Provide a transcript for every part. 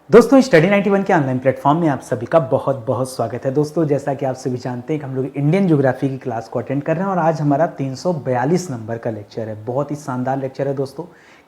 दोस्तों स्टडी 91 के online platform में आप सभी का बहुत बहुत स्वागत है। दोस्तों जैसा कि आप सभी जानते हैं कि हम लोग इंडियन ज्योग्राफी की क्लास को अटेंड कर रहे हैं और आज हमारा 342 नंबर का लेक्चर है। बहुत ही शानदार लेक्चर है दोस्तों।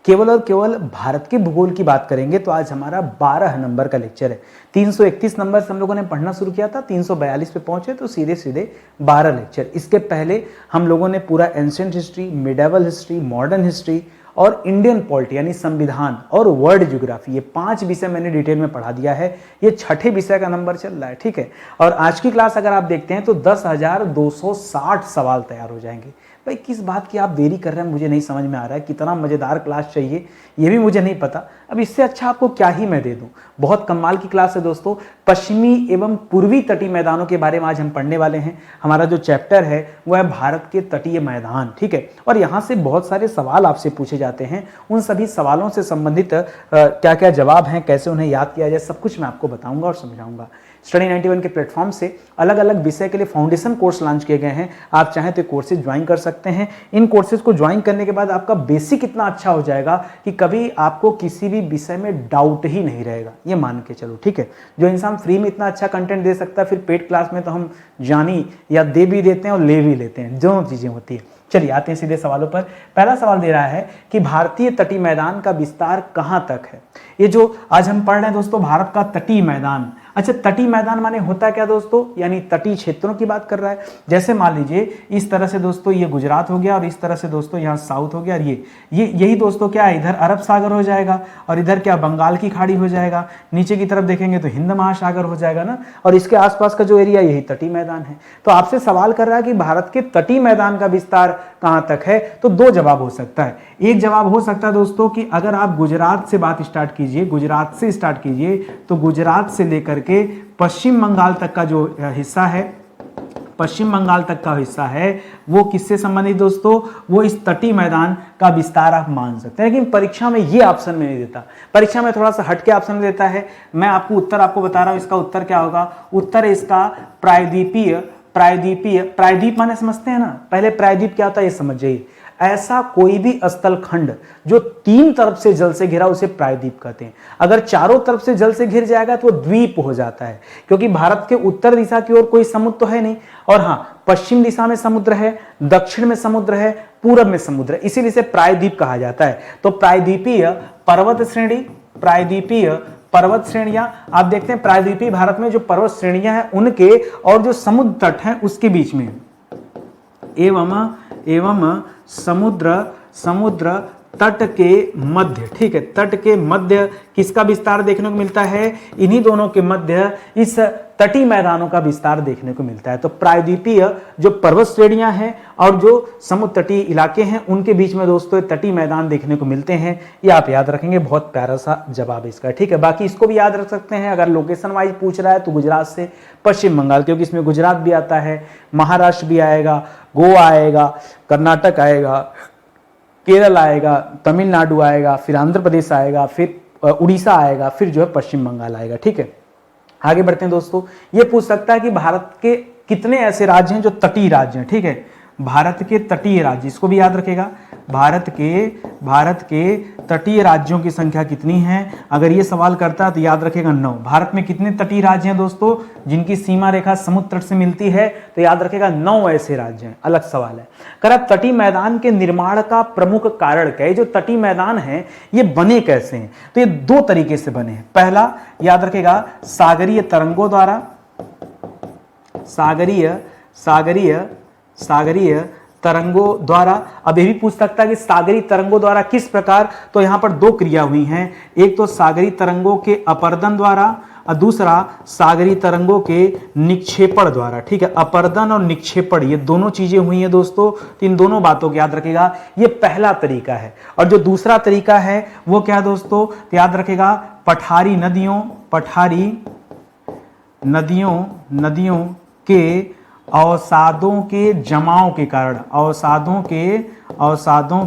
केवल और केवल भारत के भूगोल की बात करेंगे तो आज हमारा 12 नंबर का लेक्चर है। 331 नंबर से हम लोगों ने पढ़ना शुरू किया था, 342 पे पहुंचे तो सीधे सीधे 12 लेक्चर। इसके पहले हम लोगों ने पूरा ancient history, medieval history, modern history और इंडियन पॉलिटी यानी संविधान और वर्ल्ड ज्योग्राफी, ये 5 विषय मैंने डिटेल में पढ़ा दिया है। ये छठे विषय का नंबर चल रहा है, ठीक है। और आज की क्लास अगर आप देखते हैं तो 10,260 सवाल तैयार हो जाएंगे। भाई किस बात की आप देरी कर रहे हैं मुझे नहीं समझ में आ रहा है। कितना मजेदार क्लास चाहिए ये भी मुझे नहीं पता। अब इससे अच्छा आपको क्या ही मैं दे दूं। बहुत कमाल की क्लास है दोस्तों। पश्चिमी एवं पूर्वी तटीय मैदानों के बारे में आज हम पढ़ने वाले हैं। हमारा जो चैप्टर है वो है भारत के तटीय मैदान, ठीक है। और यहाँ से बहुत सारे सवाल आपसे पूछे जाते हैं। उन सभी सवालों से संबंधित क्या क्या जवाब हैं, कैसे उन्हें याद किया जाए, सब कुछ मैं आपको बताऊंगा और समझाऊंगा। स्टडी 91 के प्लेटफॉर्म से अलग अलग विषय के लिए फाउंडेशन कोर्स लॉन्च किए गए हैं। आप चाहें तो कोर्सेज ज्वाइन कर सकते हैं। इन कोर्सेज को ज्वाइन करने के बाद आपका बेसिक इतना अच्छा हो जाएगा कि कभी आपको किसी भी विषय में डाउट ही नहीं रहेगा, ये मान के चलो, ठीक है। जो इंसान फ्री में इतना अच्छा कंटेंट दे सकता है, फिर पेड क्लास में तो हम जानी या दे भी देते हैं और ले भी लेते हैं, दोनों चीजें होती है। चलिए आते हैं सीधे सवालों पर। पहला सवाल दे रहा है कि भारतीय तटीय मैदान का विस्तार कहां तक है। ये जो आज हम पढ़ रहे हैं दोस्तों, भारत का तटीय मैदान। अच्छा, तटीय मैदान माने होता क्या दोस्तों, यानी तटीय क्षेत्रों की बात कर रहा है। जैसे मान लीजिए इस तरह से दोस्तों ये गुजरात हो गया और इस तरह से दोस्तों यहाँ साउथ हो गया और ये यही दोस्तों क्या है, इधर अरब सागर हो जाएगा और इधर क्या बंगाल की खाड़ी हो जाएगा। नीचे की तरफ देखेंगे तो हिंद महासागर हो जाएगा ना, और इसके आसपास का जो एरिया यही तटीय मैदान है। तो आपसे सवाल कर रहा है कि भारत के तटीय मैदान का विस्तार कहां तक है, तो दो जवाब हो सकता है। एक जवाब हो सकता है दोस्तों कि अगर आप गुजरात से बात स्टार्ट कीजिए, गुजरात से स्टार्ट कीजिए तो गुजरात से लेकर के पश्चिम बंगाल तक का जो हिस्सा है, पश्चिम बंगाल तक का हिस्सा है वो किससे संबंधित दोस्तों, वो इस तटीय मैदान का विस्तार आप मान सकते हैं। लेकिन परीक्षा में ये ऑप्शन में नहीं देता, परीक्षा में थोड़ा सा हटके ऑप्शन देता है। मैं आपको उत्तर आपको बता रहा हूं, इसका उत्तर क्या होगा। उत्तर इसका प्रायद्वीपीय। प्रायद्वीप माने समझते हैं ना, पहले प्रायद्वीप क्या होता है ये समझ जाइए। ऐसा कोई भी स्थल खंड जो 3 तरफ से जल से घिरा उसे प्रायद्वीप कहते हैं। अगर चारों तरफ से जल से घिर जाएगा तो वो द्वीप हो जाता है, क्योंकि भारत के उत्तर दिशा की ओर कोई समुद्र तो है नहीं, और हाँ पश्चिम दिशा में समुद्र है, दक्षिण में समुद्र है, पूरब में समुद्र है, इसीलिए इसे प्रायद्वीप कहा जाता है। तो प्रायद्वीपीय पर्वत श्रेणी, प्रायद्वीपीय पर्वत श्रेणियां आप देखते हैं, प्रायद्वीपीय भारत में जो पर्वत श्रेणियां हैं उनके और जो समुद्र तट हैं उसके बीच में एवं समुद्र तट के मध्य, ठीक है, तट के मध्य किसका विस्तार देखने को मिलता है, इन्हीं दोनों के मध्य इस तटीय मैदानों का विस्तार देखने को मिलता है। तो प्रायद्वीपीय जो पर्वत श्रेणियां हैं और जो समुद्र तटीय इलाके हैं उनके बीच में दोस्तों तटीय मैदान देखने को मिलते हैं। ये आप याद रखेंगे, बहुत प्यारा सा जवाब इसका, ठीक है। बाकी इसको भी याद रख सकते हैं, अगर लोकेशन वाइज पूछ रहा है तो गुजरात से पश्चिम बंगाल, क्योंकि इसमें गुजरात भी आता है, महाराष्ट्र भी आएगा, गोवा आएगा, कर्नाटक आएगा, केरल आएगा, तमिलनाडु आएगा, फिर आंध्र प्रदेश आएगा, फिर उड़ीसा आएगा, फिर जो है पश्चिम बंगाल आएगा, ठीक है। आगे बढ़ते हैं दोस्तों। ये पूछ सकता है कि भारत के कितने ऐसे राज्य हैं जो तटीय राज्य हैं, ठीक है। भारत के तटीय राज्य, इसको भी याद रखेगा, भारत के तटीय राज्यों की संख्या कितनी है। अगर ये सवाल करता है तो याद रखेगा 9। भारत में कितने तटीय राज्य हैं दोस्तों जिनकी सीमा रेखा समुद्र तट से मिलती है, तो याद रखेगा 9 ऐसे राज्य हैं। अलग सवाल है। कर अब तटीय मैदान के निर्माण का प्रमुख कारण क्या है, जो तटीय मैदान है ये बने कैसे हैं, तो ये 2 तरीके से बने हैं। पहला याद रखेगा सागरीय तरंगों द्वारा, सागरीय तरंगों द्वारा। अब ये भी पूछ सकता है कि सागरीय तरंगों द्वारा किस प्रकार, तो यहां पर 2 क्रिया हुई हैं। एक तो सागरीय तरंगों के अपर्दन द्वारा और दूसरा सागरीय तरंगों के निक्षेपण द्वारा, ठीक है। अपर्दन और निक्षेपण ये दोनों चीजें हुई हैं दोस्तों, तो इन दोनों बातों को याद रखेगा। ये पहला तरीका है। और जो दूसरा तरीका है वो क्या दोस्तों, तो याद रखेगा पठारी नदियों के अवसादों के जमाव के कारण, अवसादों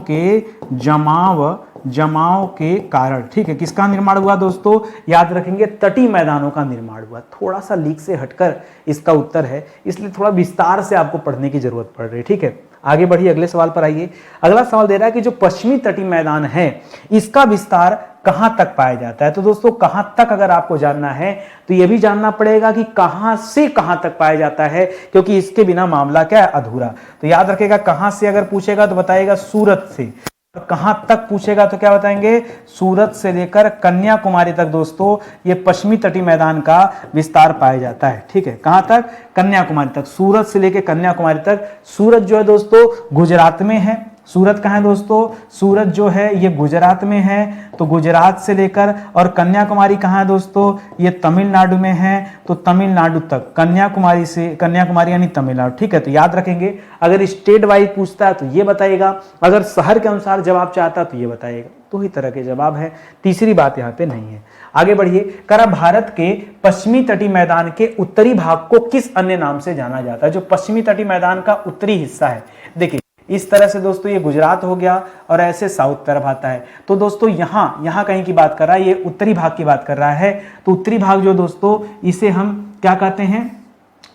के जमाव के कारण, ठीक है। किसका निर्माण हुआ दोस्तों, याद रखेंगे तटीय मैदानों का निर्माण हुआ। थोड़ा सा लीक से हटकर इसका उत्तर है, इसलिए थोड़ा विस्तार से आपको पढ़ने की जरूरत पड़ रही है, ठीक है। आगे बढ़िए, अगले सवाल पर आइए। अगला सवाल दे रहा है कि जो पश्चिमी तटीय मैदान है इसका विस्तार कहां तक पाया जाता है। तो दोस्तों कहां तक अगर आपको जानना है तो यह भी जानना पड़ेगा कि कहां से कहां तक पाया जाता है, क्योंकि इसके बिना मामला क्या है, अधूरा। तो याद रखेगा, कहां से अगर पूछेगा तो बताएगा सूरत से, कहां तक पूछेगा तो क्या बताएंगे, सूरत से लेकर कन्याकुमारी तक दोस्तों ये पश्चिमी तटीय मैदान का विस्तार पाया जाता है। ठीक है, कहां तक, कन्याकुमारी तक, सूरत से लेकर कन्याकुमारी तक। सूरत जो है दोस्तों गुजरात में है। सूरत कहां है दोस्तों, सूरत जो है ये गुजरात में है। तो गुजरात से लेकर, और कन्याकुमारी कहां है दोस्तों, ये तमिलनाडु में है। तो तमिलनाडु तक, कन्याकुमारी से, कन्याकुमारी यानी तमिलनाडु। ठीक है, तो याद रखेंगे, अगर स्टेट वाइज पूछता है तो ये बताएगा, अगर शहर के अनुसार जवाब चाहता तो ये बताएगा। दो ही तरह के जवाब है, तीसरी बात यहाँ पे नहीं है। आगे बढ़िए, करा भारत के पश्चिमी तटीय मैदान के उत्तरी भाग को किस अन्य नाम से जाना जाता है। जो पश्चिमी तटीय मैदान का उत्तरी हिस्सा है, देखिए इस तरह से दोस्तों ये गुजरात हो गया और ऐसे साउथ तरफ आता है। तो दोस्तों यहाँ कहीं की बात कर रहा है, ये उत्तरी भाग की बात कर रहा है। तो उत्तरी भाग जो दोस्तों, इसे हम क्या कहते हैं,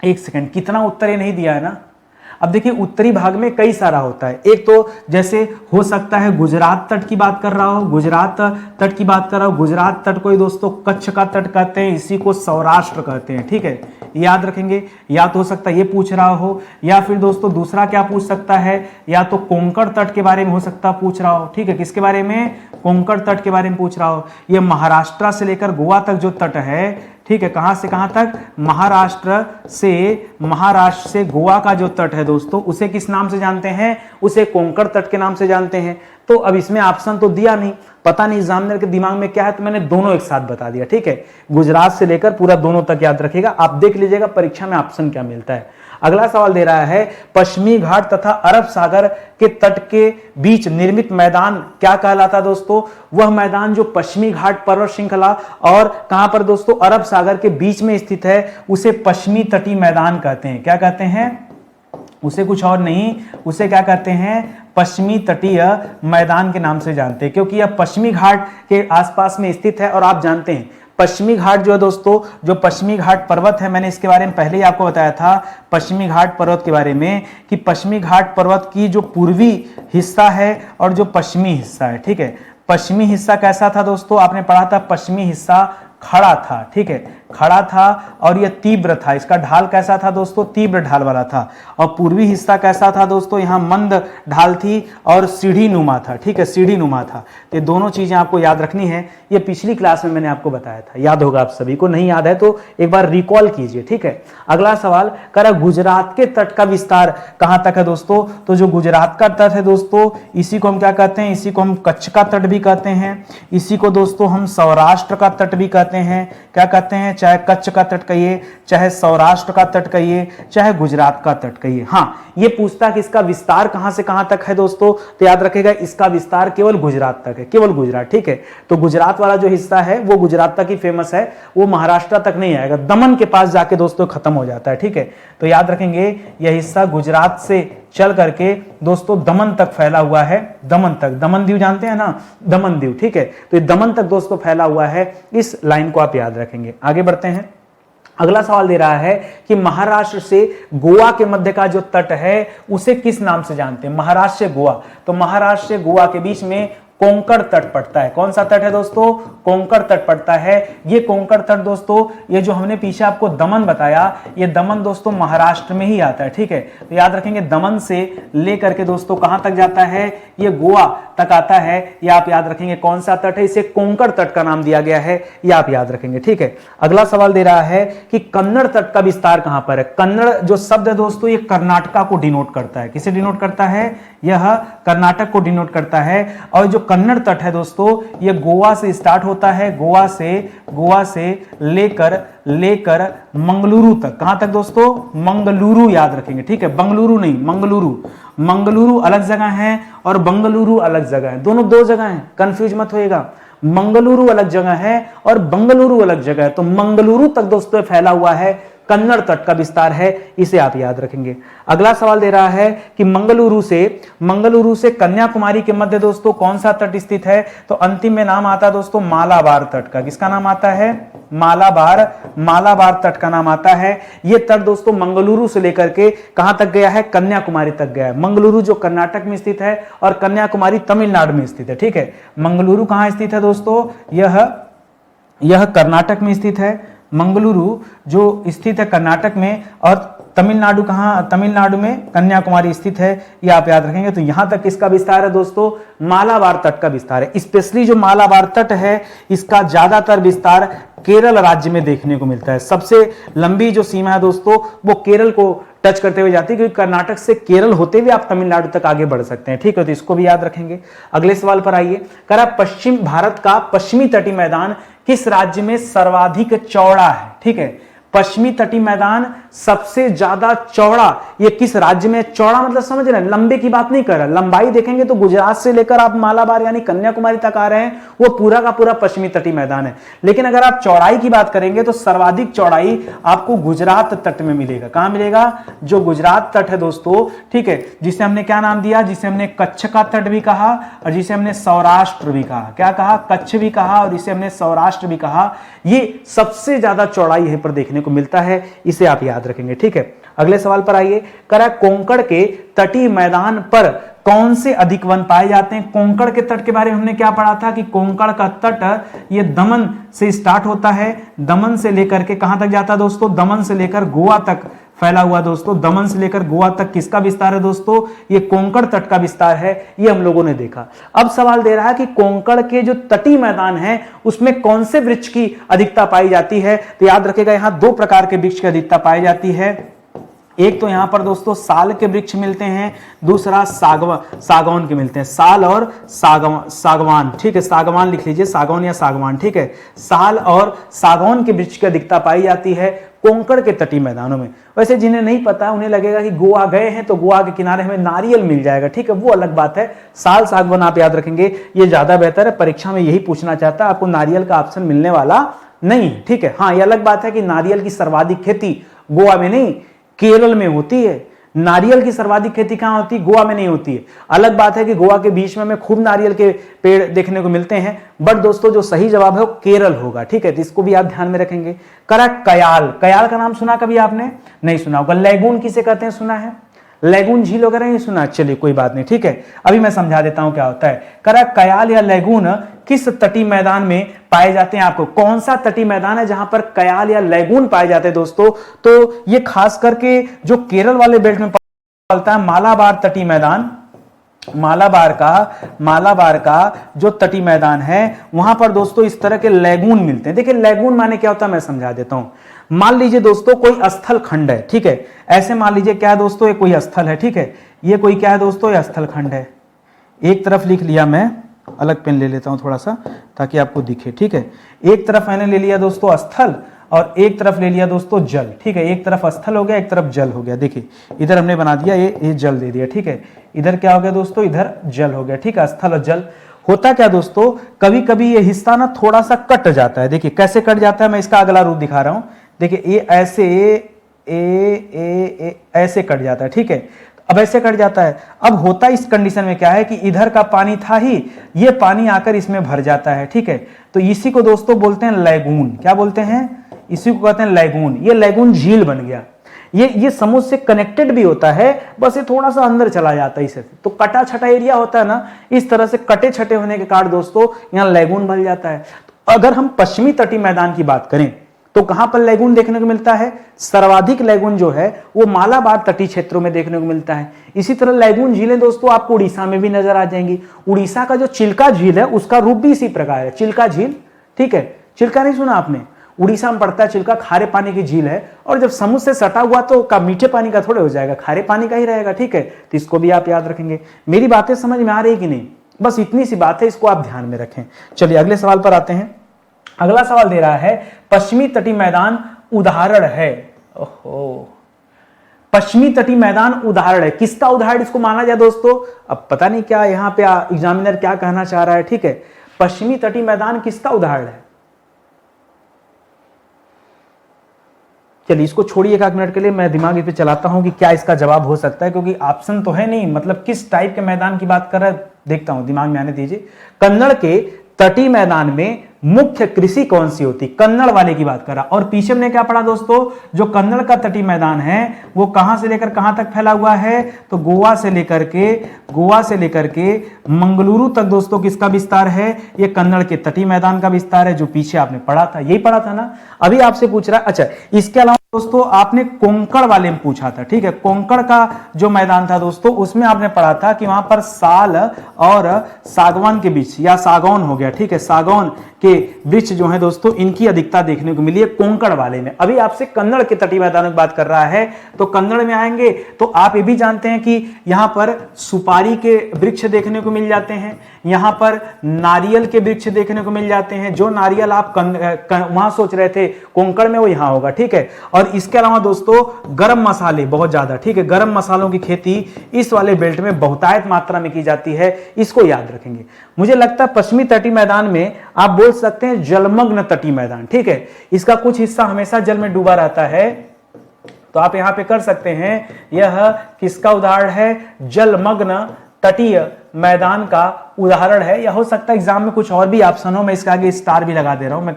एक सेकंड, कितना उत्तर ये नहीं दिया है ना। अब देखिए उत्तरी भाग में कई सारा होता है। एक तो जैसे हो सकता है गुजरात तट की बात कर रहा हो, गुजरात तट की बात कर रहा हो। गुजरात तट को ही दोस्तों कच्छ का तट कहते हैं, इसी को सौराष्ट्र कहते हैं। ठीक है, याद रखेंगे। या तो हो सकता है ये पूछ रहा हो, या फिर दोस्तों दूसरा क्या पूछ सकता है, या तो कोंकण तट के बारे में हो सकता है पूछ रहा हो। ठीक है, किसके बारे में, कोंकण तट के बारे में पूछ रहा हो। ये महाराष्ट्र से लेकर गोवा तक जो तट है, ठीक है, कहां से कहां तक, महाराष्ट्र से गोवा का जो तट है दोस्तों, उसे किस नाम से जानते हैं, उसे कोंकण तट के नाम से जानते हैं। तो अब इसमें ऑप्शन तो दिया नहीं, पता नहीं एग्जामिनर के दिमाग में क्या है, तो मैंने दोनों एक साथ बता दिया। ठीक है, गुजरात से लेकर पूरा दोनों तक याद रखिएगा, आप देख लीजिएगा परीक्षा में ऑप्शन क्या मिलता है। अगला सवाल दे रहा है, पश्चिमी घाट तथा अरब सागर के तट के बीच निर्मित मैदान क्या कहलाता है दोस्तों। वह मैदान जो पश्चिमी घाट पर्वत श्रृंखला और कहां पर दोस्तों, अरब सागर के बीच में स्थित है, उसे पश्चिमी तटीय मैदान कहते हैं। क्या कहते हैं, उसे कुछ और नहीं, उसे क्या कहते हैं, पश्चिमी तटीय मैदान के नाम से जानते हैं, क्योंकि यह पश्चिमी घाट के आसपास में स्थित है। और आप जानते हैं पश्चिमी घाट जो है दोस्तों, जो पश्चिमी घाट पर्वत है, मैंने इसके बारे में पहले ही आपको बताया था पश्चिमी घाट पर्वत के बारे में, कि पश्चिमी घाट पर्वत की जो पूर्वी हिस्सा है और जो पश्चिमी हिस्सा है, ठीक है, पश्चिमी हिस्सा कैसा था दोस्तों, आपने पढ़ा था पश्चिमी हिस्सा खड़ा था। ठीक है, खड़ा था और यह तीव्र था, इसका ढाल कैसा था दोस्तों, तीव्र ढाल वाला था। और पूर्वी हिस्सा कैसा था दोस्तों, यहाँ मंद ढाल थी और सीढ़ी नुमा था। ठीक है, सीढ़ी नुमा था। ये दोनों चीजें आपको याद रखनी है, ये पिछली क्लास में मैंने आपको बताया था, याद होगा आप सभी को, नहीं याद है तो एक बार रिकॉल कीजिए। ठीक है, अगला सवाल करा, गुजरात के तट का विस्तार कहां तक है दोस्तों। तो जो गुजरात का तट है दोस्तों, इसी को हम क्या कहते हैं, इसी को हम कच्छ का तट भी कहते हैं, इसी को दोस्तों हम सौराष्ट्र का तट भी कहते हैं। क्या कहते हैं, चाहे कच्छ का तट कहिए, चाहे सौराष्ट्र का तट कहिए, चाहे गुजरात का तट कहिए। हाँ, ये पूछता है कि इसका विस्तार कहां से कहां तक है दोस्तों, तो याद रखेगा इसका विस्तार केवल गुजरात तक है, केवल गुजरात। ठीक है, तो गुजरात वाला जो हिस्सा है वो गुजरात तक ही फेमस है, वो महाराष्ट्र तक नहीं आएगा, दमन के पास जाके दोस्तों खत्म हो जाता है। ठीक है, तो याद रखेंगे यह हिस्सा गुजरात से चल करके दोस्तों दमन तक फैला हुआ है, दमन तक, दमन दीव जानते हैं ना, दमन दीव। ठीक है, तो ये दमन तक दोस्तों फैला हुआ है, इस लाइन को आप याद रखेंगे। आगे बढ़ते हैं, अगला सवाल दे रहा है कि महाराष्ट्र से गोवा के मध्य का जो तट है उसे किस नाम से जानते हैं। महाराष्ट्र से गोवा, तो महाराष्ट्र से गोवा के बीच में कोंकण तट पड़ता है। कौन सा तट है दोस्तों, कोंकण तट पड़ता है। ये कोंकण तट दोस्तों, ये जो हमने पीछे आपको दमन बताया, ये दमन दोस्तों महाराष्ट्र में ही आता है। ठीक है, तो याद रखेंगे दमन से लेकर के दोस्तों कहां तक जाता है, ये गोवा तक आता है। ये आप याद रखेंगे कौन सा तट है, इसे कोंकण तट का नाम दिया गया है, ये आप याद रखेंगे। ठीक है, अगला सवाल दे रहा है कि कन्नड़ तट का विस्तार कहां पर है। कन्नड़ जो शब्द है दोस्तों, ये कर्नाटका को डिनोट करता है। किसे डिनोट करता है, यह कर्नाटक को डिनोट करता है। और जो कन्नड़ तट है दोस्तों, ये गोवा से स्टार्ट होता है, गोवा से लेकर मंगलुरु तक। कहां तक दोस्तों, मंगलुरु याद रखेंगे। ठीक है, बंगलुरु नहीं, मंगलुरु अलग जगह है और बंगलुरु अलग जगह है, दोनों दो जगह हैं, कंफ्यूज मत होइएगा। मंगलुरु अलग जगह है और बंगलुरु अलग जगह है, तो मंगलुरु तक दोस्तों फैला हुआ है कन्नड़ तट का विस्तार है, इसे आप याद रखेंगे। अगला सवाल दे रहा है कि मंगलुरु से कन्याकुमारी के मध्य दोस्तों कौन सा तट स्थित है? तो अंतिम में नाम आता है दोस्तों मालाबार तट का। किसका नाम आता है? मालाबार तट का नाम आता है। यह तट दोस्तों मंगलुरु से लेकर के कहां तक गया है? कन्याकुमारी तक गया है। मंगलुरु जो कर्नाटक में स्थित है और कन्याकुमारी तमिलनाडु में स्थित है। ठीक है, मंगलुरु कहां स्थित है दोस्तों? यह कर्नाटक में स्थित है। मंगलुरु जो स्थित है कर्नाटक में, और तमिलनाडु कहां? तमिलनाडु में कन्याकुमारी स्थित है, ये आप याद रखेंगे। तो यहां तक किसका विस्तार है दोस्तों? मालाबार तट का विस्तार है। स्पेशली जो मालाबार तट है इसका ज्यादातर विस्तार केरल राज्य में देखने को मिलता है। सबसे लंबी जो सीमा है दोस्तों वो केरल को टच करते हुए जाती है, क्योंकि कर्नाटक से केरल होते हुए आप तमिलनाडु तक आगे बढ़ सकते हैं। ठीक है, तो इसको भी याद रखेंगे। अगले सवाल पर आइए। करा पश्चिम भारत का पश्चिमी तटीय मैदान किस राज्य में सर्वाधिक चौड़ा है? ठीक है, पश्चिमी तटीय मैदान सबसे ज्यादा चौड़ा ये किस राज्य में? चौड़ा मतलब समझ रहे हैं, लंबे की बात नहीं कर रहा। लंबाई देखेंगे तो गुजरात से लेकर आप मालाबार यानी कन्याकुमारी तक आ रहे हैं, वो पूरा का पूरा पश्चिमी तटीय मैदान है। लेकिन अगर आप चौड़ाई की बात करेंगे तो सर्वाधिक चौड़ाई आपको गुजरात तट में मिलेगा। कहां मिलेगा? जो गुजरात तट है दोस्तों, ठीक है, जिसे हमने क्या नाम दिया? जिसे हमने कच्छ का तट भी कहा और जिसे हमने सौराष्ट्र भी कहा। क्या कहा? कच्छ भी कहा और इसे हमने सौराष्ट्र भी कहा। ये सबसे ज्यादा चौड़ाई यहीं पर देखने को मिलता है, इसे आप याद रखेंगे। ठीक है, अगले सवाल पर आइए। करा कोंकण के तटीय मैदान पर कौन से अधिक वन पाए जाते हैं? कोंकण के तट के बारे में हमने क्या पढ़ा था कि कोंकण का तट ये दमन से स्टार्ट होता है, दमन से लेकर के कहां तक जाता है दोस्तों? दमन से लेकर गोवा तक फैला हुआ दोस्तों। दमन से लेकर गोवा तक किसका विस्तार है दोस्तों? ये कोंकण तट का विस्तार है, ये हम लोगों ने देखा। अब सवाल दे रहा है कि कोंकण के जो तटीय मैदान है उसमें कौन से वृक्ष की अधिकता पाई जाती है? तो याद रखिएगा यहां दो प्रकार के वृक्ष की अधिकता पाई जाती है। एक तो यहां पर दोस्तों साल के वृक्ष मिलते हैं, दूसरा सागवान के मिलते हैं। साल और सागवान, ठीक है, सागवान लिख लीजिए, सागवान या सागवान। ठीक है, साल और सागवान के वृक्ष की अधिकता पाई जाती है कोंकण के तटीय मैदानों में। वैसे जिन्हें नहीं पता उन्हें लगेगा कि गोवा गए हैं तो गोवा के किनारे हमें नारियल मिल जाएगा। ठीक है, वो अलग बात है। साल सागवान आप याद रखेंगे, ये ज्यादा बेहतर है। परीक्षा में यही पूछना चाहता है, आपको नारियल का ऑप्शन मिलने वाला नहीं। ठीक है, हाँ, ये अलग बात है कि नारियल की सर्वाधिक खेती गोवा में नहीं केरल में होती है। नारियल की सर्वाधिक खेती कहां होती है? गोवा में नहीं होती है। अलग बात है कि गोवा के बीच में हमें खूब नारियल के पेड़ देखने को मिलते हैं, बट दोस्तों जो सही जवाब है वो केरल होगा। ठीक है, तो इसको भी आप ध्यान में रखेंगे। करा कयाल, कयाल का नाम सुना कभी आपने? नहीं सुना होगा। लैगून किसे कहते हैं? सुना है? लैगून झील वगैरह नहीं सुना? चलिए कोई बात नहीं, ठीक है, अभी मैं समझा देता हूं क्या होता है। करा कयाल या लैगून किस तटीय मैदान में पाए जाते हैं? आपको कौन सा तटीय मैदान है जहां पर कयाल या लैगून पाए जाते हैं दोस्तों? तो ये खास करके जो केरल वाले बेल्ट में पड़ता है मालाबार तटीय मैदान। मालाबार का जो तटीय मैदान है वहां पर दोस्तों इस तरह के लैगून मिलते हैं। देखिए लैगून माने क्या होता है मैं समझा देता हूं। मान लीजिए दोस्तों कोई स्थल खंड है, ठीक है, ऐसे मान लीजिए क्या है दोस्तों, ये कोई स्थल है, ठीक है, ये कोई क्या है दोस्तों, ये स्थल खंड है। एक तरफ लिख लिया, मैं अलग पेन ले लेता हूं थोड़ा सा ताकि आपको दिखे। ठीक है, एक तरफ मैंने ले लिया दोस्तों स्थल और एक तरफ ले लिया दोस्तों जल। ठीक है, एक तरफ स्थल हो गया, एक तरफ जल हो गया। देखिए इधर हमने बना दिया ये जल दे दिया। ठीक है, इधर क्या हो गया दोस्तों, इधर जल हो गया। ठीक है, स्थल और जल। होता क्या दोस्तों, कभी कभी ये हिस्सा ना थोड़ा सा कट जाता है। देखिए कैसे कट जाता है, मैं इसका अगला रूप दिखा रहा हूं। देखिए ये ऐसे ऐसे कट जाता है। ठीक है, अब ऐसे कट जाता है। अब होता इस कंडीशन में क्या है कि इधर का पानी था ही, ये पानी आकर इसमें भर जाता है। ठीक है, तो इसी को दोस्तों बोलते हैं लैगून। क्या बोलते हैं? इसी को कहते हैं लैगून। ये लैगून झील बन गया। ये समुद्र से कनेक्टेड भी होता है, बस ये थोड़ा सा अंदर चला जाता है इसे। तो कटा छटा एरिया होता है ना, इस तरह से कटे छटे होने के कारण दोस्तों यहाँ लैगून बन जाता है। तो अगर हम पश्चिमी तटीय मैदान की बात करें तो कहां पर लैगून देखने को मिलता है? सर्वाधिक लैगून जो है वो मालाबार तटीय क्षेत्रों में देखने को मिलता है। इसी तरह लैगून झीलें दोस्तों आपको उड़ीसा में भी नजर आ जाएंगी। उड़ीसा का जो चिल्का झील है उसका रूप भी इसी प्रकार है, चिल्का झील। ठीक है, चिल्का नहीं सुना आपने? उड़ीसा में पड़ता है चिल्का, खारे पानी की झील है, और जब समुद्र से सटा हुआ तो मीठे पानी का थोड़े हो जाएगा, खारे पानी का ही रहेगा। ठीक है, तो इसको भी आप याद रखेंगे। मेरी बातें समझ में आ रही कि नहीं? बस इतनी सी बात है, इसको आप ध्यान में रखें। चलिए अगले सवाल पर आते हैं। अगला सवाल दे रहा है पश्चिमी तटीय मैदान उदाहरण है। ओहो, पश्चिमी तटीय मैदान उदाहरण है, किसका उदाहरण इसको माना जाए दोस्तों? अब पता नहीं क्या यहां पे एग्जामिनर क्या कहना चाह रहा है। ठीक है, पश्चिमी तटीय मैदान किसका उदाहरण है? चलिए इसको छोड़िए एक मिनट के लिए, मैं दिमाग इस पे चलाता हूं कि क्या इसका जवाब हो सकता है, क्योंकि ऑप्शन तो है नहीं, मतलब किस टाइप के मैदान की बात कर रहा है देखता हूं, दिमाग में आने दीजिए। कन्नड़ के तटीय मैदान में मुख्य कृषि कौन सी होती, कन्नड़ वाले की बात कर रहा। और पीछे हमने क्या पढ़ा दोस्तों, जो कन्नड़ का तटीय मैदान है वो कहां से लेकर कहां तक फैला हुआ है, तो गोवा से लेकर के मंगलुरु तक दोस्तों किसका विस्तार है, ये कन्नड़ के तटीय मैदान का विस्तार है, जो पीछे आपने पढ़ा था, यही पढ़ा था ना। अभी आपसे पूछ रहा है, अच्छा इसके अलावा दोस्तों आपने कोंकण वाले में पूछा था, ठीक है, कोंकण का जो मैदान था दोस्तों उसमें आपने पढ़ा था कि वहां पर साल और सागवान के बीच, या सागौन हो गया, ठीक है, सागौन के वृक्ष जो है दोस्तों इनकी अधिकता देखने को मिली है कोंकण वाले में। अभी आपसे कन्नड़ के तटीय मैदानों की बात कर रहा है, तो कन्नड़ में आएंगे तो आप ये भी जानते हैं कि यहां पर सुपारी के वृक्ष देखने को मिल जाते हैं, यहां पर नारियल के वृक्ष देखने को मिल जाते हैं। जो नारियल आप वहां सोच रहे थे कोंकण में, वो यहां होगा, ठीक है। और इसके अलावा दोस्तों गरम मसाले बहुत ज्यादा, ठीक है, गरम मसालों की खेती इस वाले बेल्ट में बहुतायत मात्रा में की जाती है, इसको याद रखेंगे। मुझे लगता है पश्चिमी तटीय मैदान में आप बोल सकते हैं जलमग्न तटीय मैदान, ठीक है, इसका कुछ हिस्सा हमेशा जल में डूबा रहता है, तो आप यहां पे कर सकते हैं, यह किसका उदाहरण है, जलमग्न तटीय मैदान का उदाहरण है। या हो सकता है एग्जाम में कुछ और भी ऑप्शन हो, मैं इसके आगे स्टार भी लगा दे रहा हूं, मैं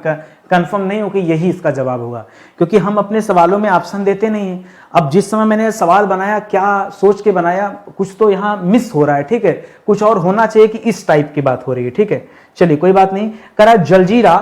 कंफर्म नहीं हूं कि यही इसका जवाब होगा, क्योंकि हम अपने सवालों में ऑप्शन देते नहीं हैं। अब जिस समय मैंने सवाल बनाया, क्या सोच के बनाया, कुछ तो यहां मिस हो रहा है, ठीक है, कुछ और होना चाहिए कि इस टाइप की बात हो रही है, ठीक है। चलिए कोई बात नहीं, करा जलजीरा,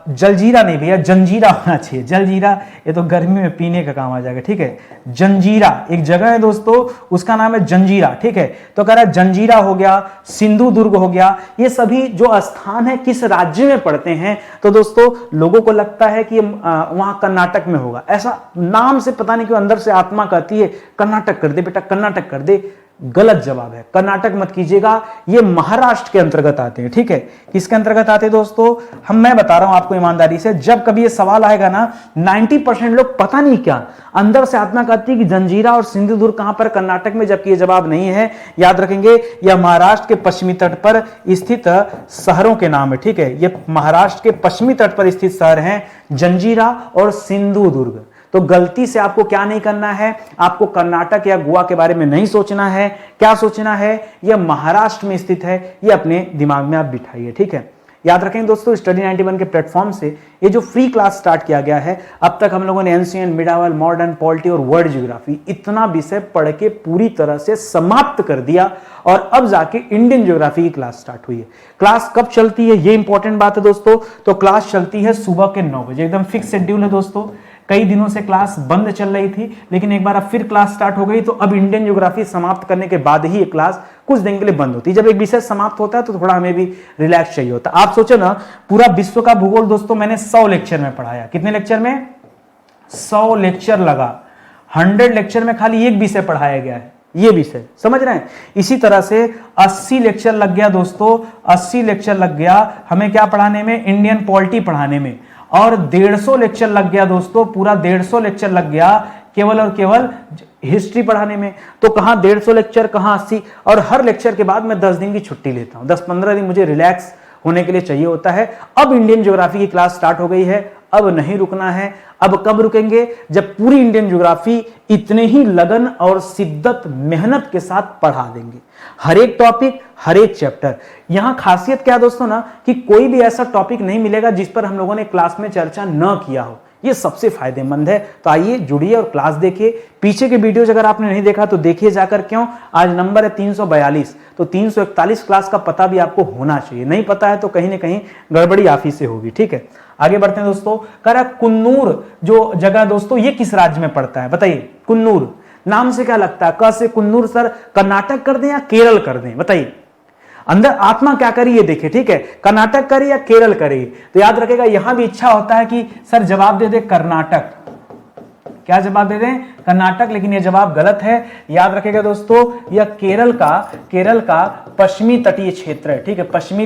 जलजीरा नहीं भैया, जंजीरा होना चाहिए, जलजीरा ये तो गर्मी में पीने का काम आ जाएगा, ठीक है। जंजीरा एक जगह है दोस्तों, उसका नाम है जंजीरा, ठीक है। तो कह रहा है जंजीरा हो गया, सिंधु दुर्ग हो गया, ये सभी जो स्थान है किस राज्य में पड़ते हैं, तो दोस्तों लोगों को लगता है कि वहां कर्नाटक में होगा, ऐसा नाम से पता नहीं क्यों अंदर से आत्मा कहती है कर्नाटक कर दे बेटा, कर्नाटक कर दे। गलत जवाब है, कर्नाटक मत कीजिएगा, ये महाराष्ट्र के अंतर्गत आते हैं, ठीक है। किसके अंतर्गत आते हैं दोस्तों, मैं बता रहा हूं आपको ईमानदारी से, जब कभी ये सवाल आएगा ना 90% लोग पता नहीं क्या अंदर से आत्मा कहती है कि जंजीरा और सिंधु दुर्ग कहां पर, कर्नाटक में, जबकि ये जवाब नहीं है। याद रखेंगे यह महाराष्ट्र के पश्चिमी तट पर स्थित शहरों के नाम है, ठीक है, ये महाराष्ट्र के पश्चिमी तट पर स्थित शहर हैं जंजीरा और सिंधु दुर्ग। तो गलती से आपको क्या नहीं करना है, आपको कर्नाटक या गोवा के बारे में नहीं सोचना है, क्या सोचना है, यह महाराष्ट्र में स्थित है, यह अपने दिमाग में आप बिठाइए, ठीक है। याद रखें दोस्तों, स्टडी 91 के प्लेटफॉर्म से ये जो फ्री क्लास स्टार्ट किया गया है, अब तक हम लोगों ने एंशिएंट, मिडावल, मॉडर्न, पॉलिटी और वर्ल्ड ज्योग्राफी इतना विषय पढ़ के पूरी तरह से समाप्त कर दिया, और अब जाके इंडियन ज्योग्राफी की क्लास स्टार्ट हुई है। क्लास कब चलती है, ये इंपॉर्टेंट बात है दोस्तों, तो क्लास चलती है सुबह के 9 बजे, एकदम फिक्स शेड्यूल है दोस्तों। कई दिनों से क्लास बंद चल रही थी, लेकिन एक बार अब फिर क्लास स्टार्ट हो गई, तो अब इंडियन ज्योग्राफी समाप्त करने के बाद ही ये क्लास कुछ दिन के लिए बंद होती है। जब एक विषय समाप्त होता है तो थोड़ा हमें भी रिलैक्स चाहिए होता है। आप सोचो ना, पूरा विश्व का भूगोल दोस्तों मैंने 100 लेक्चर में पढ़ाया, कितने लेक्चर में, 100 लेक्चर लगा, 100 लेक्चर में खाली एक विषय पढ़ाया गया है, ये विषय समझ रहे हैं। इसी तरह से 80 लेक्चर लग गया दोस्तों, 80 लेक्चर लग गया हमें क्या पढ़ाने में, इंडियन पॉलिटी पढ़ाने में, और 150 लेक्चर लग गया दोस्तों, पूरा 150 लेक्चर लग गया केवल और केवल हिस्ट्री पढ़ाने में। तो कहां 150 लेक्चर, कहां 80, और हर लेक्चर के बाद मैं 10 दिन की छुट्टी लेता हूं, 10-15 दिन मुझे रिलैक्स होने के लिए चाहिए होता है। अब इंडियन ज्योग्राफी की क्लास स्टार्ट हो गई है, अब नहीं रुकना है। अब कब रुकेंगे, जब पूरी इंडियन ज्योग्राफी इतने ही लगन और शिद्दत मेहनत के साथ पढ़ा देंगे, हर एक टॉपिक, हर एक चैप्टर। यहां खासियत क्या दोस्तों ना, कि कोई भी ऐसा टॉपिक नहीं मिलेगा जिस पर हम लोगों ने क्लास में चर्चा न किया हो, ये सबसे फायदेमंद है। तो आइए जुड़िए और क्लास देखिए। पीछे के वीडियोज अगर आपने नहीं देखा तो देखिए जाकर, क्यों, आज नंबर है 342, तो 341 क्लास का पता भी आपको होना चाहिए, नहीं पता है तो कहीं ना कहीं गड़बड़ी आप ही से होगी, ठीक है। आगे बढ़ते हैं दोस्तों, कह रहा कुन्नूर जो जगह दोस्तों ये किस राज्य में पड़ता है, बताइए। कुन्नूर नाम से क्या लगता है, क से कुन्नूर, सर कर्नाटक कर दें या केरल कर दें, बताइए। अंदर आत्मा क्या करी ये देखिए, ठीक है, कर्नाटक करे या केरल करे। तो याद रखेगा यहां भी इच्छा होता है कि सर जवाब दे दे कर्नाटक, क्या जवाब दे दें, कर्नाटक, लेकिन यह जवाब गलत है। याद रखेगा दोस्तों, यह केरल का पश्चिमी तटीय क्षेत्र है, ठीक है, पश्चिमी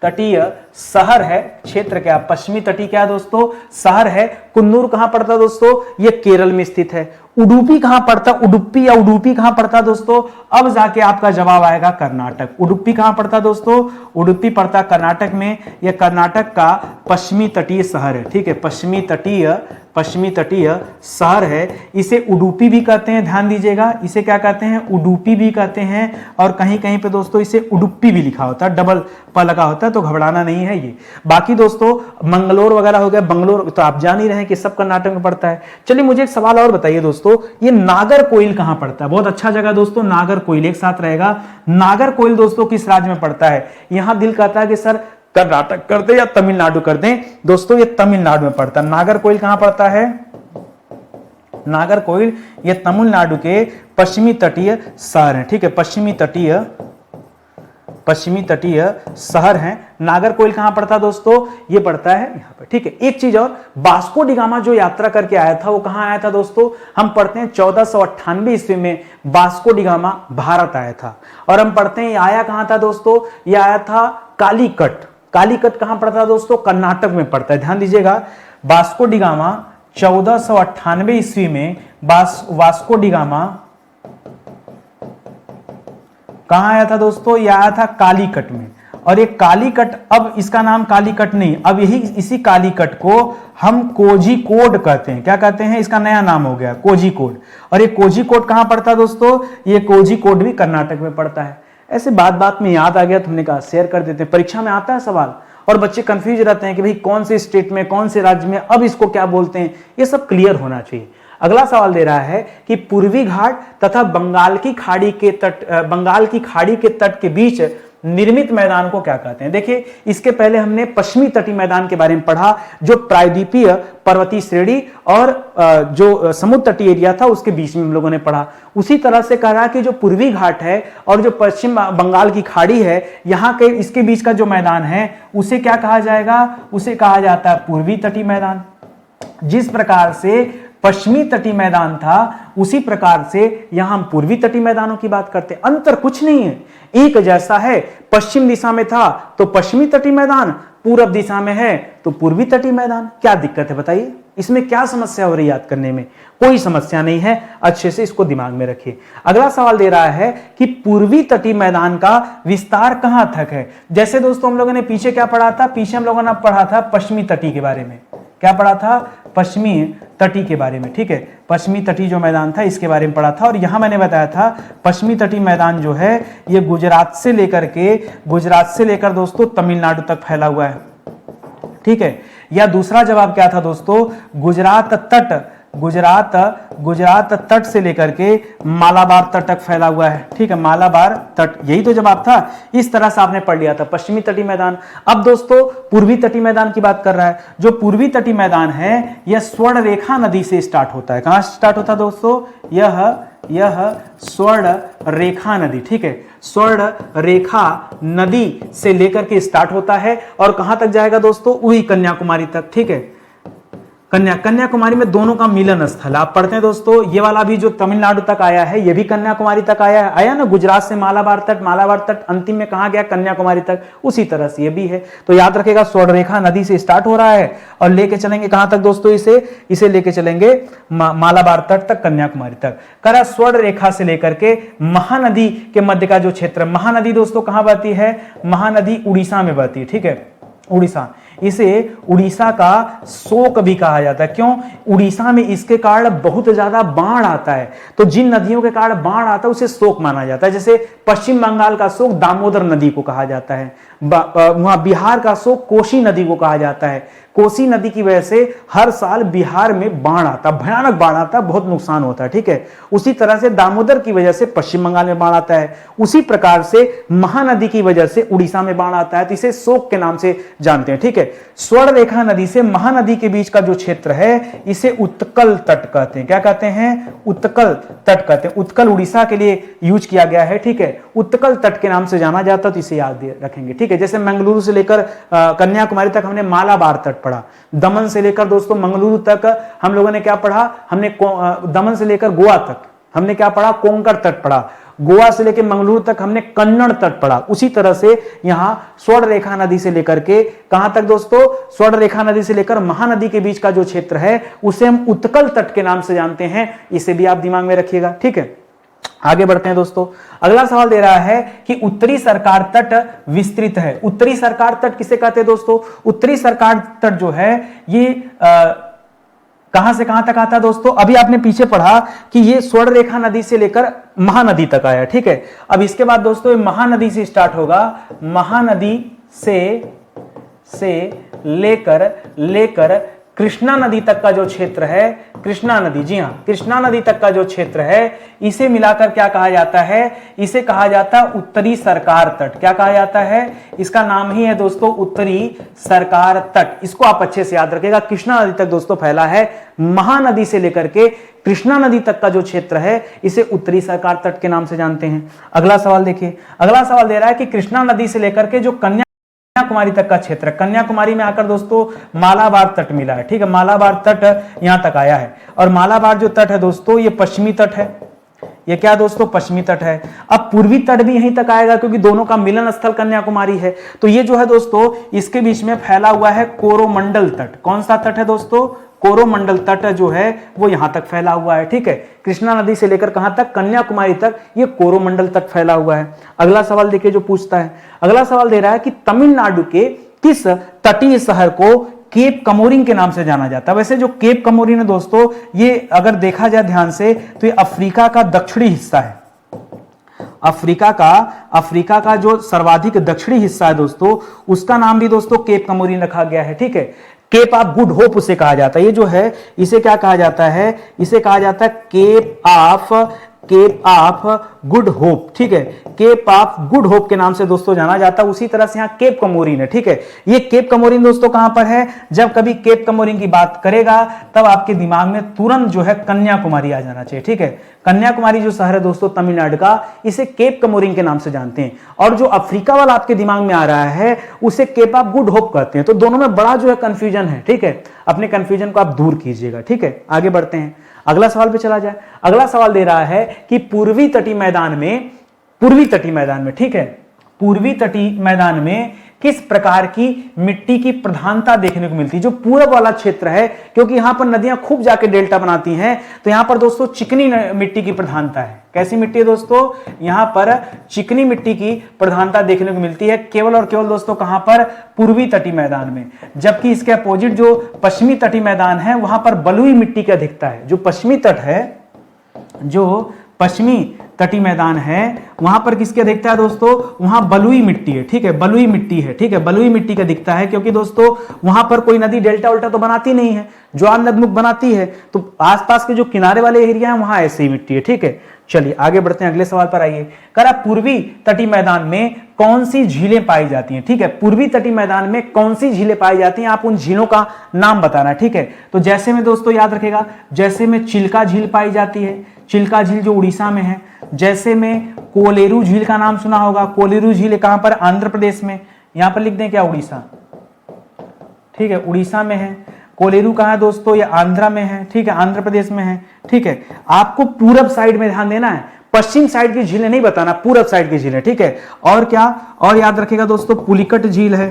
तटीय शहर है, क्षेत्र क्या, पश्चिमी तटीय क्या दोस्तों, शहर है। कुन्नूर कहां पड़ता दोस्तों, ये केरल में स्थित है। उडुपी कहां पड़ता, उडुपी या उडुपी कहां पड़ता दोस्तों, अब जाके आपका जवाब आएगा कर्नाटक। उडुपी कहां पड़ता दोस्तों, उडुपी पड़ता कर्नाटक में। यह कर्नाटक का पश्चिमी तटीय शहर है, ठीक है, पश्चिमी तटीय शहर है। इसे उडुपी भी कहते हैं, ध्यान दीजिएगा, इसे क्या कहते हैं, उडुपी भी कहते हैं। और कहीं कहीं पे दोस्तों इसे उडुपी भी लिखा होता है, डबल प लगा होता है, तो घबराना नहीं है ये। बाकी दोस्तों मंगलोर वगैरह हो गया, बंगलोर तो आप जान ही रहे हैं कि सब कर्नाटक में पड़ता है। चलिए मुझे एक सवाल और बताइए दोस्तों, ये नागरकोइल कहां पड़ता है, बहुत अच्छा जगह दोस्तों, नागरकोइल एक साथ रहेगा। नागरकोइल दोस्तों किस राज्य में पड़ता है, यहां दिल कहता है कि सर कर्नाटक कर दे या तमिलनाडु कर दें, दोस्तों ये तमिलनाडु में पड़ता है। नागरकोइल कहां पड़ता है, नागरकोइल ये तमिलनाडु के पश्चिमी तटीय शहर है, ठीक है, पश्चिमी तटीय शहर है। नागरकोइल कहां पड़ता दोस्तों, ये पड़ता है यहां पर, ठीक है। एक चीज और, वास्को डी गामा जो यात्रा करके आया था वो कहां आया था दोस्तों, हम पढ़ते हैं 1498 ईस्वी में वास्को डी गामा भारत आया था। और हम पढ़ते हैं ये आया कहां था दोस्तों, ये आया था कालीकट। कालीकट कहां पड़ता है दोस्तों, कर्नाटक में पड़ता है, ध्यान दीजिएगा। वास्को डी गामा 1498 ईस्वी में वास्को डी गामा कहां आया था दोस्तों, यह आया था कालीकट में। और ये कालीकट, अब इसका नाम कालीकट नहीं, अब इसी कालीकट को हम कोझिकोड कहते हैं। क्या कहते हैं, इसका नया नाम हो गया कोझिकोड। और ये कोझिकोड कहां पड़ता है दोस्तों, ये कोझिकोड भी कर्नाटक में पड़ता है। ऐसे बात बात में याद आ गया तो हमने कहा शेयर कर देते हैं, परीक्षा में आता है सवाल और बच्चे कंफ्यूज रहते हैं कि भाई कौन से स्टेट में, कौन से राज्य में, अब इसको क्या बोलते हैं, ये सब क्लियर होना चाहिए। अगला सवाल दे रहा है कि पूर्वी घाट तथा बंगाल की खाड़ी के तट के बीच निर्मित मैदान को क्या कहते हैं। देखिए इसके पहले हमने पश्चिमी तटीय मैदान के बारे में पढ़ा, जो प्रायद्वीपीय पर्वतीय श्रेणी और जो समुद्र तटीय एरिया था उसके बीच में हम लोगों ने पढ़ा। उसी तरह से कह रहा कि जो पूर्वी घाट है और जो पश्चिम बंगाल की खाड़ी है, यहाँ के इसके बीच का जो मैदान है उसे क्या कहा जाएगा, उसे कहा जाता है पूर्वी तटीय मैदान। जिस प्रकार से पश्चिमी तटीय मैदान था उसी प्रकार से यहां हम पूर्वी तटीय मैदानों की बात करते हैं। अंतर कुछ नहीं है, एक जैसा है। पश्चिम दिशा में था तो पश्चिमी तटीय मैदान, पूर्व दिशा में है तो पूर्वी तटीय मैदान। क्या दिक्कत है बताइए, इसमें क्या समस्या हो रही है याद करने में, कोई समस्या नहीं है, अच्छे से इसको दिमाग में रखिए। अगला सवाल दे रहा है कि पूर्वी तटीय मैदान का विस्तार कहां तक है। जैसे दोस्तों हम लोगों ने पीछे क्या पढ़ा था, पीछे हम लोगों ने पढ़ा था पश्चिमी तटीय के बारे में। क्या पढ़ा था, पश्चिमी तटीय के बारे में, ठीक है, पश्चिमी तटीय जो मैदान था इसके बारे में पढ़ा था। और यहां मैंने बताया था पश्चिमी तटीय मैदान जो है ये गुजरात से लेकर दोस्तों तमिलनाडु तक फैला हुआ है, ठीक है। या दूसरा जवाब क्या था दोस्तों, गुजरात तट से लेकर के मालाबार तट तक फैला हुआ है, ठीक है, मालाबार तट, यही तो जवाब था। इस तरह से आपने पढ़ लिया था पश्चिमी तटीय मैदान। अब दोस्तों पूर्वी तटीय मैदान की बात कर रहा है। जो पूर्वी तटीय मैदान है यह स्वर्ण रेखा नदी से स्टार्ट होता है। कहां स्टार्ट होता है दोस्तों, यह स्वर्ण रेखा नदी, ठीक है, स्वर्ण रेखा नदी से लेकर के स्टार्ट होता है और कहां तक जाएगा दोस्तों, वही कन्याकुमारी तक, ठीक है। कन्याकुमारी में दोनों का मिलन स्थल आप पढ़ते हैं दोस्तों। ये वाला भी जो तमिलनाडु तक आया है ये भी कन्याकुमारी तक आया ना, गुजरात से मालाबार तट अंतिम में कहां गया, कन्याकुमारी तक। उसी तरह से ये भी है, तो याद रखेगा स्वर्ण रेखा नदी से स्टार्ट हो रहा है और लेके चलेंगे कहां तक दोस्तों, इसे लेके चलेंगे मालाबार तट तक, कन्याकुमारी तक। करा स्वर्ण रेखा से लेकर के महानदी के मध्य का जो क्षेत्र, महानदी दोस्तों कहां बहती है, महानदी उड़ीसा में बहती है, ठीक है, उड़ीसा। इसे उड़ीसा का शोक भी कहा जाता है। क्यों, उड़ीसा में इसके कारण बहुत ज्यादा बाढ़ आता है, तो जिन नदियों के कारण बाढ़ आता है उसे शोक माना जाता है। जैसे पश्चिम बंगाल का शोक दामोदर नदी को कहा जाता है, वहां बिहार का शोक कोसी नदी को कहा जाता है। कोसी नदी की वजह से हर साल बिहार में बाढ़ आता, भयानक बाढ़ आता, बहुत नुकसान होता है, ठीक है। उसी तरह से दामोदर की वजह से पश्चिम बंगाल में बाढ़ आता है, उसी प्रकार से महानदी की वजह से उड़ीसा में बाढ़ आता है, तो इसे शोक के नाम से जानते हैं, ठीक है। स्वर्ण रेखा नदी से महानदी के बीच का जो क्षेत्र है इसे उत्कल तट कहते हैं। क्या कहते हैं, उत्कल तट कहते हैं। उत्कल उड़ीसा के लिए यूज किया गया है, ठीक है, उत्कल तट के नाम से जाना जाता है, तो इसे याद रखेंगे, ठीक है। जैसे मंगलुरु से लेकर कन्याकुमारी तक हमने मालाबार तट पढ़ा, दमन से लेकर दोस्तों मंगलुरु तक हम लोगों ने क्या पढ़ा, हमने दमन से लेकर गोवा तक हमने क्या पढ़ा, कोंकण तट पढ़ा। गोवा से लेकर मंगलुरु तक हमने कन्नड़ तट पढ़ा। उसी तरह से यहां स्वर्ण रेखा नदी से लेकर के कहां तक दोस्तों, स्वर्ण रेखा नदी से लेकर महानदी के बीच का जो क्षेत्र है उसे हम उत्कल तट के नाम से जानते हैं। इसे भी आप दिमाग में रखिएगा, ठीक है। आगे बढ़ते हैं दोस्तों। अगला सवाल दे रहा है कि उत्तरी सरकार तट विस्तृत है। उत्तरी सरकार तट किसे कहते हैं दोस्तों? उत्तरी सरकार तट जो है ये कहां से कहां तक आता है दोस्तों? अभी आपने पीछे पढ़ा कि ये स्वर्ण रेखा नदी से लेकर महानदी तक आया, ठीक है। अब इसके बाद दोस्तों महानदी से स्टार्ट होगा, महानदी से लेकर कृष्णा नदी तक का जो क्षेत्र है, कृष्णा नदी, जी हां, कृष्णा नदी तक का जो क्षेत्र है इसे मिलाकर क्या कहा जाता है? इसे कहा जाता है उत्तरी सरकार तट। क्या कहा जाता है? इसका नाम ही है दोस्तों उत्तरी सरकार तट। इसको आप अच्छे से याद रखिएगा। कृष्णा नदी तक दोस्तों फैला है, महानदी से लेकर के कृष्णा नदी तक का जो क्षेत्र है इसे उत्तरी सरकार तट के नाम से जानते हैं। अगला सवाल देखिए। अगला सवाल दे रहा है कि कृष्णा नदी से लेकर के जो कन्याकुमारी तक का क्षेत्र, कन्याकुमारी में आकर दोस्तों मालाबार तट मिला है, ठीक है। मालाबार तट यहां तक आया है और मालाबार जो तट है दोस्तों ये पश्चिमी तट है। ये क्या दोस्तों? पश्चिमी तट है। अब पूर्वी तट भी यहीं तक आएगा क्योंकि दोनों का मिलन स्थल कन्याकुमारी है। तो ये जो है दोस्तों इसके बीच में फैला हुआ है कोरोमंडल तट। कौन सा तट है दोस्तों? कोरोमंडल तट जो है वो यहां तक फैला हुआ है, ठीक है। कृष्णा नदी से लेकर कहां तक? कन्याकुमारी तक ये कोरोमंडल तट फैला हुआ है। अगला सवाल देखिए जो पूछता है। अगला सवाल दे रहा है कि तमिलनाडु के किस तटीय शहर को केप कमोरिन के नाम से जाना जाता है? वैसे जो केप कमोरिन है दोस्तों ये अगर देखा जाए ध्यान से तो ये अफ्रीका का दक्षिणी हिस्सा है। अफ्रीका का जो सर्वाधिक दक्षिणी हिस्सा है दोस्तों उसका नाम भी दोस्तों केप कमोरिन रखा गया है, ठीक है। केप ऑफ गुड होप उसे कहा जाता है। ये जो है इसे क्या कहा जाता है? इसे कहा जाता है केप ऑफ गुड होप, ठीक है। केप ऑफ गुड होप के नाम से दोस्तों जाना जाता है। उसी तरह से यहाँ केप कमोरिन है, ठीक है। ये केप कमोरिन दोस्तों कहां पर है? जब कभी केप कमोरिन की बात करेगा तब आपके दिमाग में तुरंत जो है कन्याकुमारी आ जाना चाहिए, ठीक है। कन्याकुमारी जो शहर है दोस्तों तमिलनाडु का, इसे केप कमोरिन के नाम से जानते हैं। और जो अफ्रीका वाला आपके दिमाग में आ रहा है उसे केप ऑफ गुड होप कहते हैं। तो दोनों में बड़ा जो है कंफ्यूजन है, ठीक है। अपने कंफ्यूजन को आप दूर कीजिएगा, ठीक है। आगे बढ़ते हैं, अगला सवाल पे चला जाए। अगला सवाल दे रहा है कि पूर्वी तटीय मैदान में, ठीक है, पूर्वी तटीय मैदान में किस प्रकार की मिट्टी की प्रधानता देखने को मिलती है? जो पूर्व वाला क्षेत्र है, क्योंकि यहां पर नदियां खूब जाके डेल्टा बनाती हैं, तो यहां पर दोस्तों चिकनी मिट्टी की प्रधानता है। कैसी मिट्टी है दोस्तों? यहां पर चिकनी मिट्टी की प्रधानता देखने को मिलती है केवल और केवल दोस्तों कहां पर? पूर्वी तटीय मैदान में। जबकि इसके अपोजिट जो पश्चिमी तटीय मैदान है वहां पर बलुई मिट्टी की अधिकता है। जो पश्चिमी तट है, जो पश्चिमी तटीय मैदान है वहां पर किसकी अधिकता है दोस्तों? वहां बलुई मिट्टी है, ठीक है। बलुई मिट्टी है, ठीक है। बलुई मिट्टी की अधिकता है क्योंकि दोस्तों वहां पर कोई नदी डेल्टा उल्टा तो बनाती नहीं है, ज्वार नदमुख बनाती है। तो आसपास के जो किनारे वाले एरिया है वहां ऐसी ही मिट्टी है, ठीक है। चलिए आगे बढ़ते हैं, अगले सवाल पर आइए। करा पूर्वी तटीय मैदान में कौन सी झीलें पाई जाती हैं? ठीक है, पूर्वी तटीय मैदान में कौन सी झीलें पाई जाती हैं, आप उन झीलों का नाम बताना है, ठीक है। तो जैसे में दोस्तों याद रखेगा, जैसे में चिल्का झील पाई जाती है, चिल्का झील जो उड़ीसा में है। जैसे में कोलेरू झील का नाम सुना होगा, कोलेरू झील कहां पर? आंध्र प्रदेश में। यहां पर लिख दें क्या? उड़ीसा, ठीक है, उड़ीसा में है। कोलेरू कहां है दोस्तों? ये आंध्रा में है, ठीक है, आंध्र प्रदेश में है, ठीक है। आपको पूरब साइड में ध्यान देना है, पश्चिम साइड की झीलें नहीं बताना, पूरब साइड की झीलें, ठीक है। और क्या और याद रखिएगा दोस्तों, पुलिकट झील है,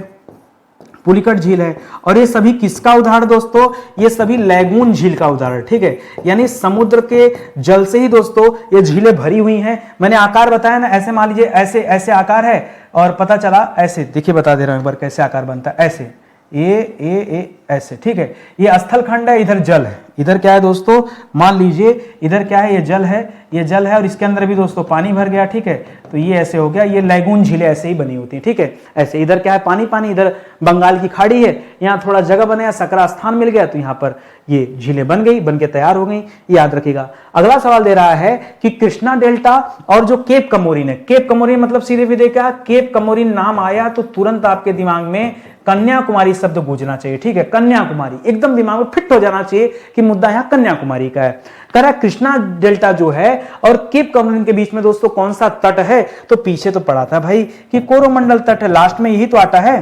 पुलिकट झील है। और ये सभी किसका उदाहरण दोस्तों? ये सभी लैगून झील का उदाहरण, ठीक है। यानी समुद्र के जल से ही दोस्तों ये झीलें भरी हुई हैं। मैंने आकार बताया ना, ऐसे मान लीजिए ऐसे ऐसे आकार है और पता चला ऐसे, देखिए बता दे रहा हूं एक बार कैसे आकार बनता है, ऐसे ए ऐसे, ठीक है। ये स्थल खंड है, इधर जल है, इधर क्या है दोस्तों? मान लीजिए इधर क्या है? ये जल है, ये जल है और इसके अंदर भी दोस्तों पानी भर गया, ठीक है। तो ये ऐसे हो गया, ये लैगून झीलें ऐसे ही बनी होती है, ठीक है। ऐसे इधर क्या है? पानी पानी, इधर बंगाल की खाड़ी है, यहाँ थोड़ा जगह बने, सकरा स्थान मिल गया तो यहाँ पर ये झीलें बन गई, बन के तैयार हो गई, याद रखिएगा। अगला सवाल दे रहा है कि कृष्णा डेल्टा और जो केप कमोरिन है, केप कमोरिन मतलब सीधे सीधे क्या? केप कमोरिन नाम आया तो तुरंत आपके दिमाग में कन्याकुमारी शब्द गूंजना चाहिए, ठीक है। कन्याकुमारी एकदम दिमाग में फिट हो जाना चाहिए कि मुद्दा यहां कन्याकुमारी का है। कह रहा कृष्णा डेल्टा जो है और केप कमोरिन के बीच में दोस्तों कौन सा तट है? तो पीछे तो पढ़ा था भाई कि कोरोमंडल तट है, लास्ट में यही तो आता है,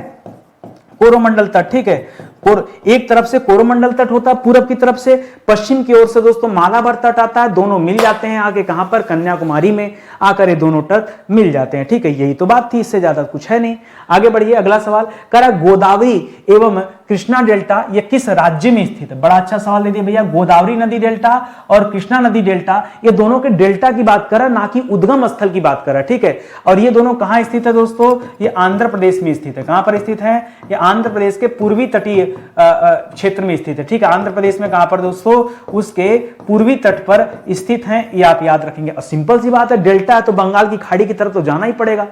कोरोमंडल तट, ठीक है। एक तरफ से कोरोमंडल तट होता है पूरब की तरफ से, पश्चिम की ओर से दोस्तों मालाबार तट आता है, दोनों मिल जाते हैं आगे कहां पर, कन्याकुमारी में आकर ये दोनों तट मिल जाते हैं। ठीक है, यही तो बात थी, इससे ज्यादा कुछ है नहीं। आगे बढ़िए, अगला सवाल कह रहा गोदावरी एवं कृष्णा डेल्टा ये किस राज्य में स्थित है। बड़ा अच्छा सवाल दे दिया भैया। गोदावरी नदी डेल्टा और कृष्णा नदी डेल्टा, ये दोनों के डेल्टा की बात कर रहा, ना कि उद्गम स्थल की बात कर रहा। ठीक है, और ये दोनों कहां स्थित है दोस्तों, ये आंध्र प्रदेश में स्थित है। कहां पर स्थित है, ये आंध्र प्रदेश के पूर्वी तटीय क्षेत्र में स्थित है। ठीक है, आंध्र प्रदेश में कहां पर दोस्तों, उसके पूर्वी तट पर स्थित है, ये आप याद रखेंगे। और सिंपल सी बात है, डेल्टा है तो बंगाल की खाड़ी की तरफ तो जाना ही पड़ेगा,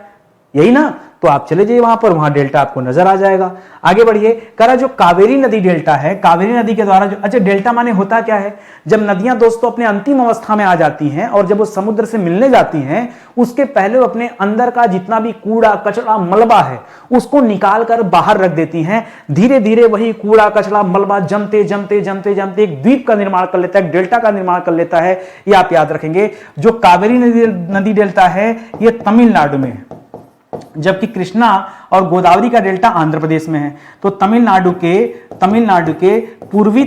यही ना, तो आप चले जाइए वहां पर, वहां डेल्टा आपको नजर आ जाएगा। आगे बढ़िए, कह रहा जो कावेरी नदी डेल्टा है, कावेरी नदी के द्वारा जो, अच्छा डेल्टा माने होता क्या है, जब नदियां दोस्तों अपने अंतिम अवस्था में आ जाती हैं और जब वो समुद्र से मिलने जाती हैं, उसके पहले वो अपने अंदर का जितना भी कूड़ा कचरा मलबा है उसको निकाल कर बाहर रख देती हैं। धीरे धीरे वही कूड़ा कचरा मलबा जमते जमते जमते जमते एक द्वीप का निर्माण कर लेता है, डेल्टा का निर्माण कर लेता है। ये आप याद रखेंगे। जो कावेरी नदी डेल्टा है ये तमिलनाडु में है, जबकि कृष्णा और गोदावरी का डेल्टा आंध्र प्रदेश में है। तो तमिलनाडु के पूर्वी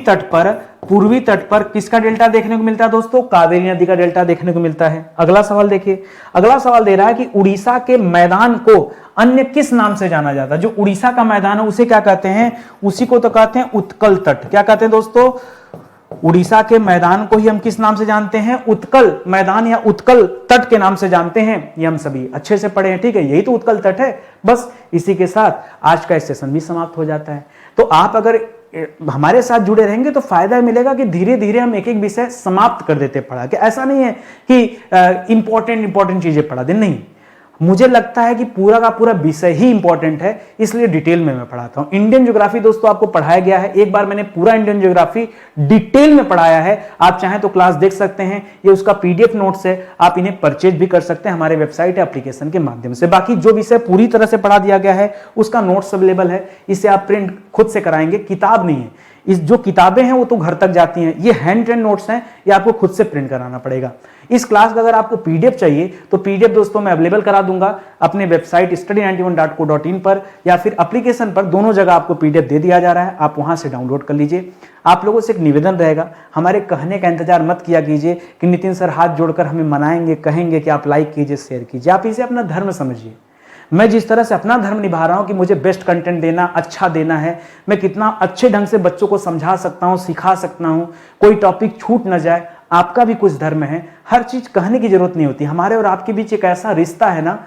तट पर किसका डेल्टा देखने को मिलता है दोस्तों, कावेरी नदी का डेल्टा देखने को मिलता है। अगला सवाल देखिए, अगला सवाल दे रहा है कि उड़ीसा के मैदान को अन्य किस नाम से जाना जाता है। जो उड़ीसा का मैदान है उसे क्या कहते हैं, उसी को तो कहते हैं उत्कल तट। क्या कहते हैं दोस्तों, उड़ीसा के मैदान को ही हम किस नाम से जानते हैं, उत्कल मैदान या उत्कल तट के नाम से जानते हैं। ये हम सभी अच्छे से पढ़े हैं। ठीक है, यही तो उत्कल तट है। बस इसी के साथ आज का सेशन भी समाप्त हो जाता है। तो आप अगर हमारे साथ जुड़े रहेंगे तो फायदा मिलेगा कि धीरे धीरे हम एक एक विषय समाप्त कर देते पढ़ा के। ऐसा नहीं है कि इंपॉर्टेंट चीजें पढ़ा दें, नहीं, मुझे लगता है कि पूरा का पूरा विषय ही इंपॉर्टेंट है, इसलिए डिटेल में मैं पढ़ाता हूं। इंडियन ज्योग्राफी दोस्तों आपको पढ़ाया गया है, एक बार मैंने पूरा इंडियन ज्योग्राफी डिटेल में पढ़ाया है। आप चाहें तो क्लास देख सकते हैं, ये उसका पीडीएफ नोट्स है, आप इन्हें परचेज भी कर सकते हैं हमारे वेबसाइट या एप्लीकेशन के माध्यम से। बाकी जो विषय पूरी तरह से पढ़ा दिया गया है उसका नोट्स अवेलेबल है, इसे आप प्रिंट खुद से कराएंगे, किताब नहीं है। इस जो किताबें हैं वो तो घर तक जाती हैं, ये हैंड ट्रेन नोट्स हैं, ये आपको खुद से प्रिंट कराना पड़ेगा। इस क्लास का अगर आपको पीडीएफ चाहिए तो पीडीएफ दोस्तों मैं अवेलेबल करा दूंगा अपने वेबसाइट study91.co.in पर या फिर एप्लीकेशन पर, दोनों जगह आपको पीडीएफ दे दिया जा रहा है, आप वहां से डाउनलोड कर लीजिए। आप लोगों से एक निवेदन रहेगा, हमारे कहने का इंतजार मत किया कीजिए कि नितिन सर हाथ जोड़कर हमें मनाएंगे, कहेंगे कि आप लाइक कीजिए, शेयर कीजिए। आप इसे अपना धर्म समझिए। मैं जिस तरह से अपना धर्म निभा रहा हूं कि मुझे बेस्ट कंटेंट देना, अच्छा देना है, मैं कितना अच्छे ढंग से बच्चों को समझा सकता हूं, सिखा सकता हूं, कोई टॉपिक छूट ना जाए, आपका भी कुछ धर्म है। हर चीज कहने की जरूरत नहीं होती। हमारे और आपके बीच एक ऐसा रिश्ता है ना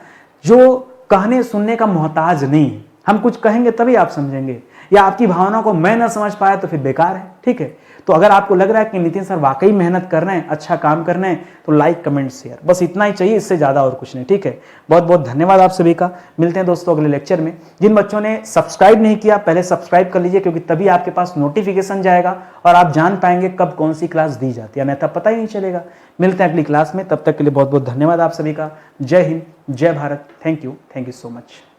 जो कहने सुनने का मोहताज नहीं। हम कुछ कहेंगे तभी आप समझेंगे, या आपकी भावनाओं को मैं ना समझ पाया तो फिर बेकार है। ठीक है, तो अगर आपको लग रहा है कि नितिन सर वाकई मेहनत कर रहे हैं, अच्छा काम कर रहे हैं, तो लाइक कमेंट शेयर, बस इतना ही चाहिए, इससे ज्यादा और कुछ नहीं। ठीक है, बहुत बहुत धन्यवाद आप सभी का। मिलते हैं दोस्तों अगले लेक्चर में। जिन बच्चों ने सब्सक्राइब नहीं किया पहले सब्सक्राइब कर लीजिए, क्योंकि तभी आपके पास नोटिफिकेशन जाएगा और आप जान पाएंगे कब कौन सी क्लास दी जाती है, अन्यथा पता ही नहीं चलेगा। मिलते हैं अगली क्लास में, तब तक के लिए बहुत बहुत धन्यवाद आप सभी का। जय हिंद, जय Bharat. Thank you so much.